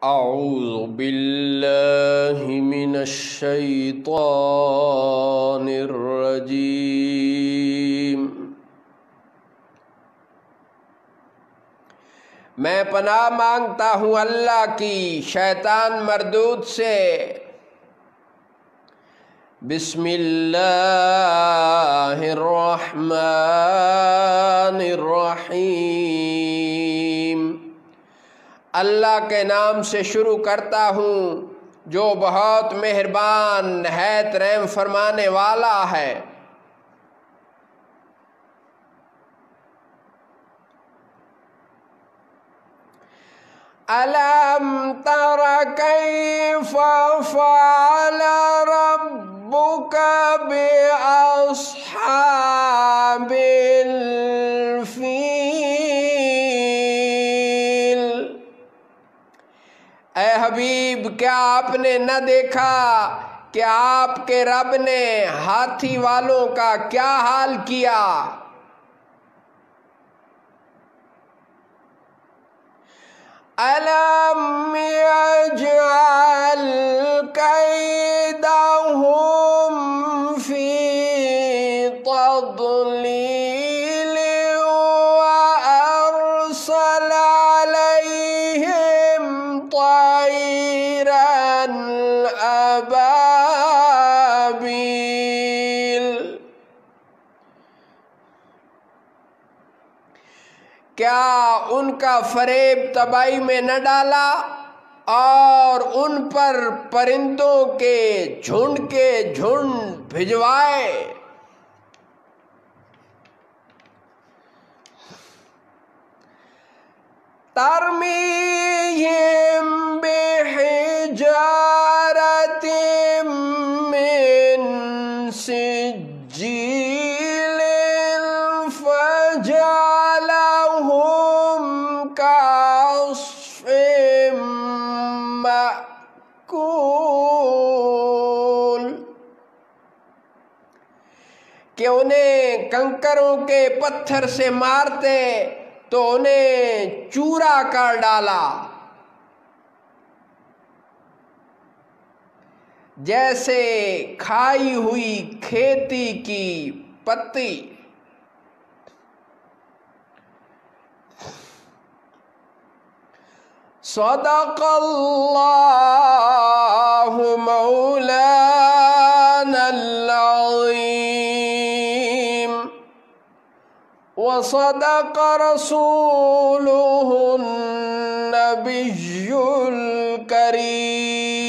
اعوذ باللہ من الشیطان الرجیم۔ میں پناہ مانگتا ہوں اللہ کی شیطان مردود سے۔ بسم اللہ الرحمن الرحیم۔ اللہ کے نام سے شروع کرتا ہوں جو بہت مہربان نہایت رحم فرمانے والا ہے۔ أَلَمْ تَرَ كَيْفَ فَعَلَ رَبُّكَ بِأَصْحَابِ الْفِيلِ۔ اے حبیب، کیا آپ نے نہ دیکھا کہ آپ کے رب نے ہاتھی والوں کا کیا حال کیا؟ أَلَمْ يَجْعَلْ كَيْدَهُمْ فِي تَضْلِيلٍ وَأَرْسَلَ عَلَيْهِمْ طَيْرًا أَبَابِيلَ۔ کیا ان کا فریب تباہی میں نہ ڈالا اور ان پر پرندوں کے جھنڈ بھجوائے؟ ترمیہم بحجارۃ من سجیل فجعلہم کعصف مأکول۔ کہ انہیں کنکروں کے پتھر سے مارتے تو انہیں چورا کر ڈالا، جیسے کھائی ہوئی کھیتی کی پتی۔ صدق اللہ مولانا العظیم وصدق رسولہ النبی الکریم۔